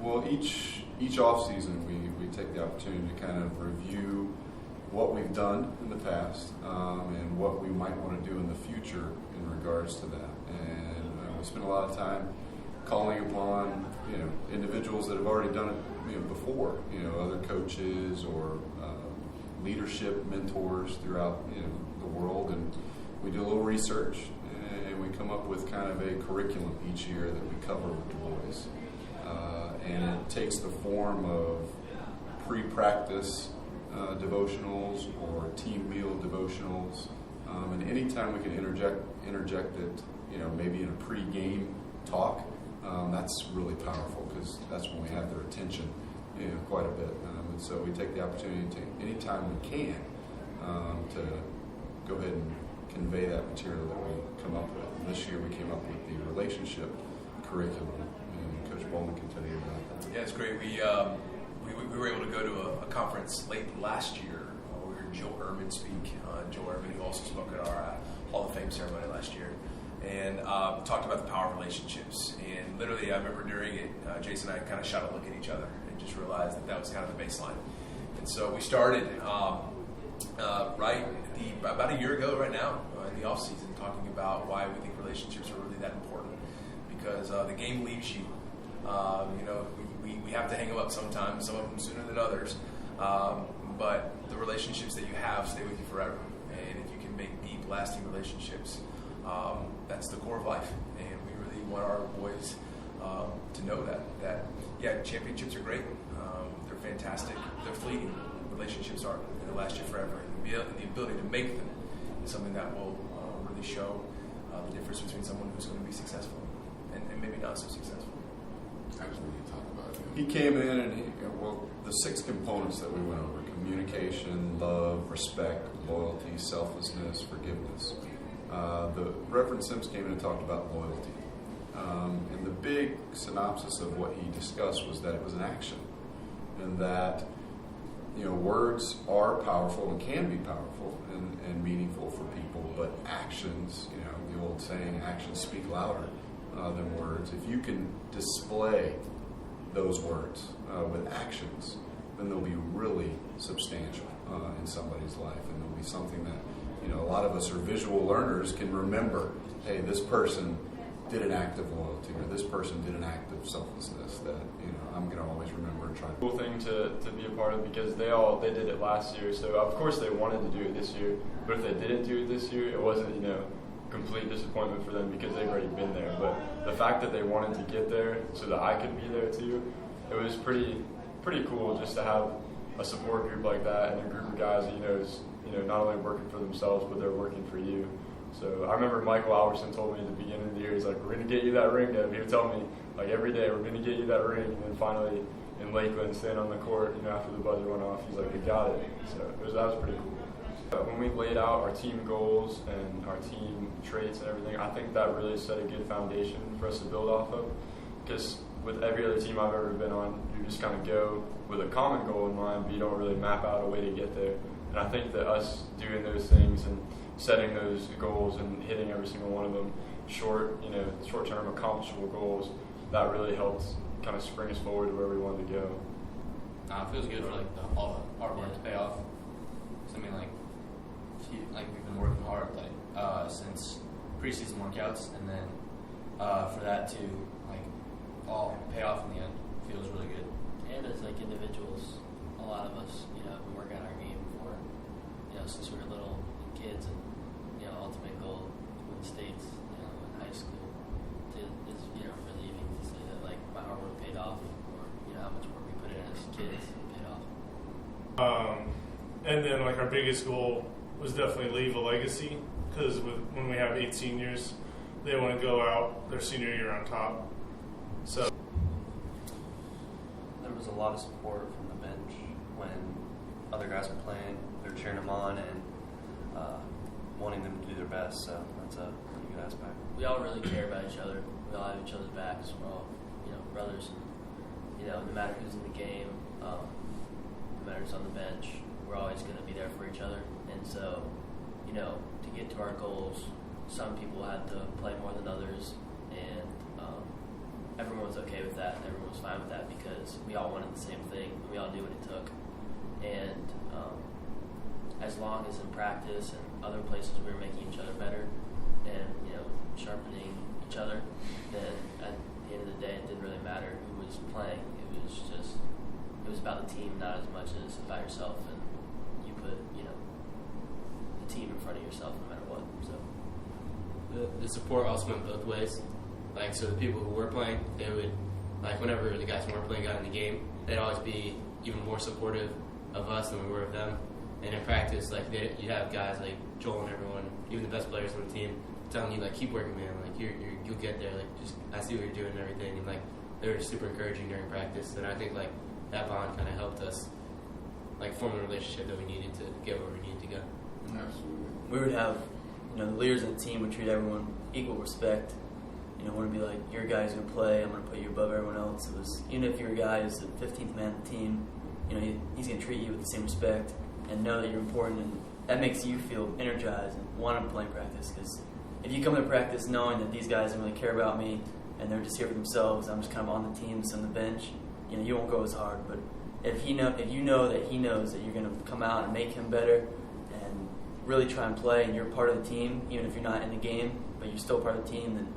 Well, each off season we take the opportunity to kind of review what we've done in the past and what we might want to do in the future in regards to that. And we spend a lot of time calling upon individuals that have already done it before, other coaches or leadership mentors throughout the world, and we do a little research and we come up with kind of a curriculum each year that we cover with the boys. And it takes the form of pre-practice devotionals or team meal devotionals, and anytime we can interject it, maybe in a pre-game talk, that's really powerful because that's when we have their attention, quite a bit. And so we take the opportunity to, anytime we can, to go ahead and convey that material that we come up with. And this year we came up with the relationship curriculum, and Coach Bowman can tell you about that. Yeah, it's great. We were able to go to a conference late last year. We heard Joe Ehrman speak. Joe Ehrman, who also spoke at our Hall of Fame ceremony last year, and talked about the power of relationships. And literally, I remember during it, Jason and I kind of shot a look at each other and just realized that was kind of the baseline. And so we started about a year ago right now in the off season, talking about why we think relationships are really that important. Because the game leaves you. We have to hang them up sometimes, some of them sooner than others. But the relationships that you have stay with you forever. And if you can make deep, lasting relationships, that's the core of life. And we really want our boys to know that championships are great. They're fantastic. They're fleeting. Relationships aren't. They'll last you forever. And the ability to make them is something that will really show the difference between someone who's going to be successful and maybe not so successful. Actually, you talk about it. He came in and the 6 components that we went over: communication, love, respect, loyalty, selflessness, forgiveness. The Reverend Sims came in and talked about loyalty. And the big synopsis of what he discussed was that it was an action, and that words are powerful and can be powerful and meaningful for people, but actions, the old saying, actions speak louder than words. If you can display those words with actions, then they'll be really substantial in somebody's life, and they'll be something that a lot of us are visual learners, can remember. Hey, this person did an act of loyalty, or this person did an act of selflessness that I'm going to always remember and try. Cool thing to be a part of, because they did it last year, so of course they wanted to do it this year. But if they didn't do it this year, it wasn't complete disappointment for them because they've already been there. But the fact that they wanted to get there so that I could be there too, it was pretty cool just to have a support group like that and a group of guys that is not only working for themselves, but they're working for you. So I remember Michael Albertson told me at the beginning of the year, he's like, "We're going to get you that ring, Deb." He would tell me, like, every day, "We're going to get you that ring." And then finally, in Lakeland, standing on the court, after the buzzer went off, he's like, "We got it." So that was pretty cool. When we laid out our team goals and our team traits and everything, I think that really set a good foundation for us to build off of. Because with every other team I've ever been on, you just kind of go with a common goal in mind, but you don't really map out a way to get there. And I think that us doing those things and setting those goals and hitting every single one of them, short-term accomplishable goals, that really helped kind of spring us forward to where we wanted to go. It feels good for all the hard work to pay off. Something we've been working hard since preseason workouts, and then for that to all pay off in the end feels really good. And as individuals, a lot of us, we work on our game for since we were little kids, and ultimate goal to win states, in high school, is really even to say that my hard work paid off, or how much work we put in as kids paid off. And then our biggest goal was definitely leave a legacy, because when we have 8 seniors, they want to go out their senior year on top. So there was a lot of support from the bench when other guys were playing. They're cheering them on and wanting them to do their best. So that's a pretty good aspect. We all really care about each other. We all have each other's backs. We're all brothers, and no matter who's in the game, no matter who's on the bench, we're always going to be there for each other. And so, to get to our goals, some people had to play more than others, and everyone was okay with that. Everyone was fine with that because we all wanted the same thing. We all knew what it took. And as long as in practice and other places we were making each other better and, sharpening each other, then at the end of the day, it didn't really matter who was playing. It was about the team, not as much as about yourself. And you put, the team in front of yourself no matter what. So The support also went both ways. Like, so the people who were playing, they would, like, whenever the guys who weren't playing got in the game, they'd always be even more supportive of us than we were of them. And in practice, like, you have guys like Joel and everyone, even the best players on the team, telling you, like, keep working, man. Like, you'll get there. Like, just, I see what you're doing and everything. And, like, they were super encouraging during practice. And I think, like, that bond kind of helped us, like, form the relationship that we needed to get where we needed to go. Absolutely. We would have, the leaders of the team would treat everyone equal respect. Want to be like, your guy's going to play, I'm going to put you above everyone else. It was, even if your guy is the 15th man of the team, he's going to treat you with the same respect and know that you're important, and that makes you feel energized and want to play in practice. Because if you come to practice knowing that these guys don't really care about me and they're just here for themselves, I'm just kind of on the team, so on the bench, you won't go as hard. But if you know that he knows that you're going to come out and make him better and really try and play, and you're part of the team, even if you're not in the game, but you're still part of the team, then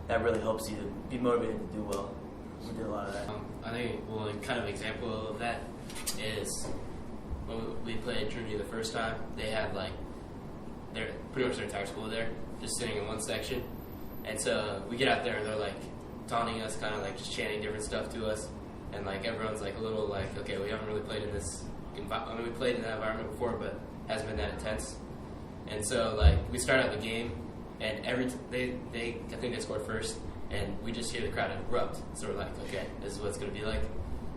that really helps you to be motivated to do well. We did a lot of that. I think, kind of example of that is when we played Trinity the first time, they had, like, they're pretty much their entire school there, just sitting in one section. And so we get out there and they're, like, taunting us, kind of, like, just chanting different stuff to us. And, like, everyone's, like, a little, like, okay, we haven't really played in this we played in that environment before, but hasn't been that intense. And so, like, we start out the game, and I think they scored first, and we just hear the crowd erupt. So we're like, okay, this is what it's going to be like.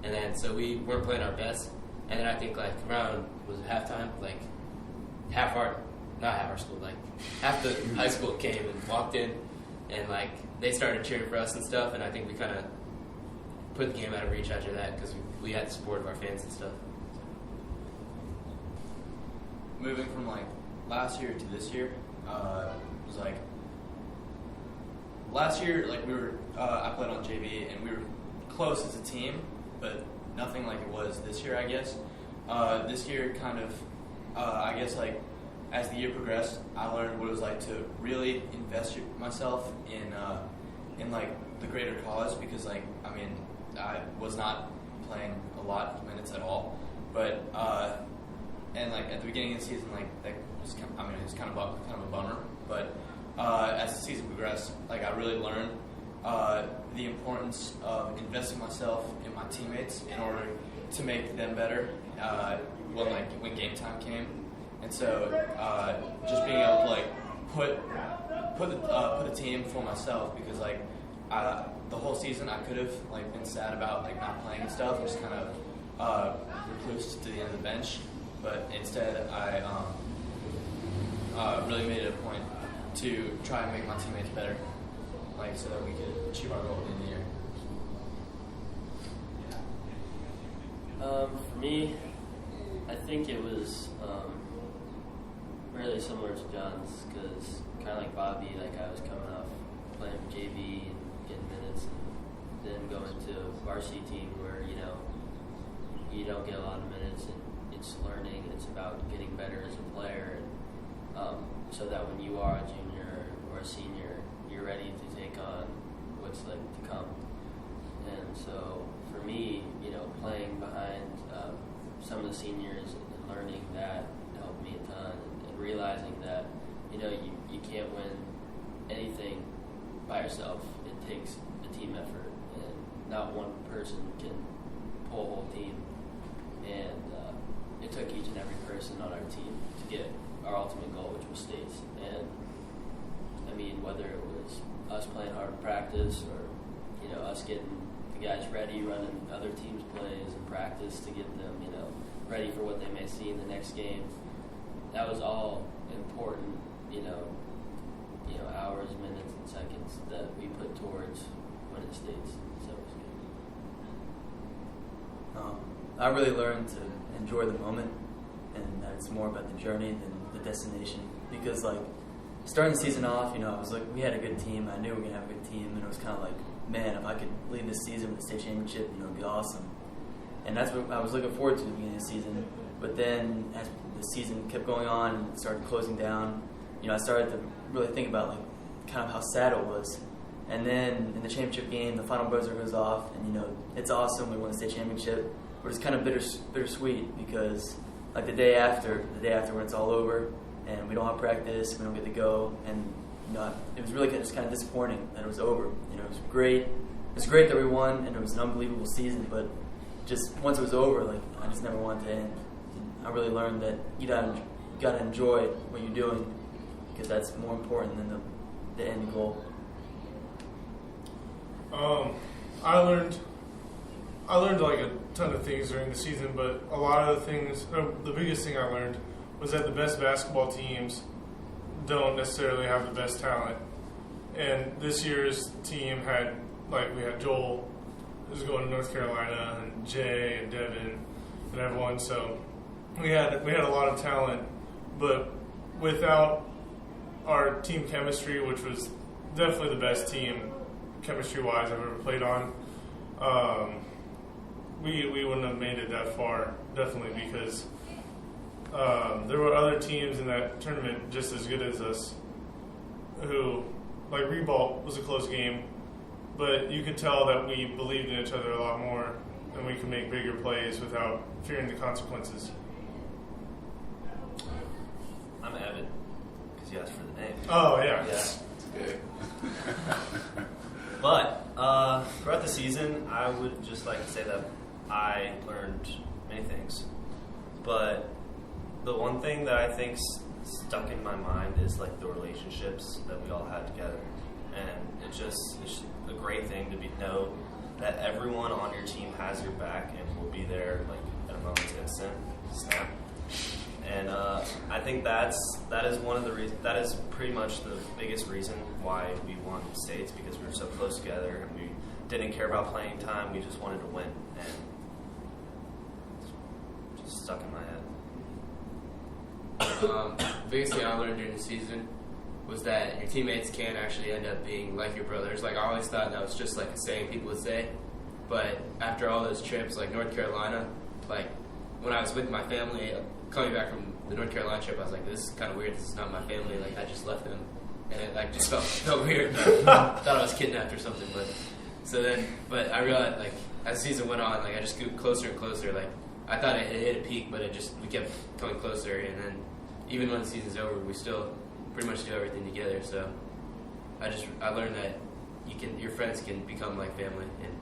And then, so we weren't playing our best. And then I think, like, around, was it halftime? Like, half our school, like, half the high school came and walked in, and, like, they started cheering for us and stuff, and I think we kind of put the game out of reach after that because we had the support of our fans and stuff. Moving from, like, last year to this year, was like, last year, like, I played on JV, and we were close as a team, but nothing like it was this year, I guess. This year, kind of, I guess, like, as the year progressed, I learned what it was like to really invest myself in like, the greater cause, because, like, I mean, I was not playing a lot of minutes at all, but, and, like, at the beginning of the season, like, that was it was kind of a bummer, but as the season progressed, like, I really learned the importance of investing myself in my teammates in order to make them better when game time came. And so just being able to, like, put the team for myself, because, like, the whole season I could have, like, been sad about, like, not playing and stuff, and just kind of reclused to the end of the bench. But instead, I really made it a point to try and make my teammates better, like, so that we could achieve our goal at the end of the year. For me, I think it was really similar to John's, because kind of like Bobby, like, I was coming off playing JV and getting minutes, and then going to a varsity team where, you don't get a lot of minutes, and it's learning, and it's about getting better as a player, and so that when you are a junior or a senior, you're ready to take on what's, like, to come. And so for me, playing behind some of the seniors and learning that helped me a ton, and realizing that you can't win anything by yourself. It takes a team effort, and not one person can pull a whole team. And it took each and every person on our team to get our ultimate goal, which was states. And I mean, whether it was us playing hard in practice, or us getting the guys ready, running other teams' plays in practice to get them ready for what they may see in the next game, that was all important, hours, minutes, and seconds that we put towards winning states. So it was good. I really learned to enjoy the moment, and that it's more about the journey than the destination. Because, like, starting the season off, I was like, we had a good team. I knew we were gonna have a good team, and it was kind of like, man, if I could lead this season with the state championship, it'd be awesome. And that's what I was looking forward to at the beginning of the season. But then as the season kept going on and it started closing down, I started to really think about like kind of how sad it was. And then in the championship game, the final buzzer goes off, and it's awesome. We won the state championship, but it's kind of bittersweet because like the day after when it's all over and we don't have practice, we don't get to go, and it was really just kind of disappointing that it was over. It was great. It was great that we won, and it was an unbelievable season. But just once it was over, like I just never wanted to end. I really learned that you gotta enjoy what you're doing because that's more important than the end goal. I learned like a ton of things during the season, but a lot of the things, the biggest thing I learned was that the best basketball teams don't necessarily have the best talent. And this year's team we had Joel, who's going to North Carolina, and Jay and Devon and everyone. So we had a lot of talent, but without our team chemistry, which was definitely the best team chemistry-wise I've ever played on, we wouldn't have made it that far, definitely, because there were other teams in that tournament just as good as us who, like Reball was a close game, but you could tell that we believed in each other a lot more and we could make bigger plays without fearing the consequences. I'm Evan, because you asked for the name. Oh, yeah. But throughout the season, I would just like to say that I learned many things. But the one thing that I think stuck in my mind is like the relationships that we all had together. And it's a great thing to know that everyone on your team has your back and will be there like at a moment's instant snap. And I think that is one of the reasons. That is pretty much the biggest reason why we won the states, because we were so close together and we didn't care about playing time. We just wanted to win, and it's just stuck in my head. Biggest thing I learned during the season was that your teammates can actually end up being like your brothers. Like I always thought that was just like a saying people would say, but after all those trips, like North Carolina, like when I was with my family, coming back from the North Carolina trip, I was like, this is kind of weird. This is not my family. Like I just left them, and it like just felt weird. Thought I was kidnapped or something. But I realized like as the season went on, like I just grew closer and closer. Like I thought it hit a peak, but we kept coming closer, and then even when the season's over, we still pretty much do everything together. So I learned that your friends can become like family, and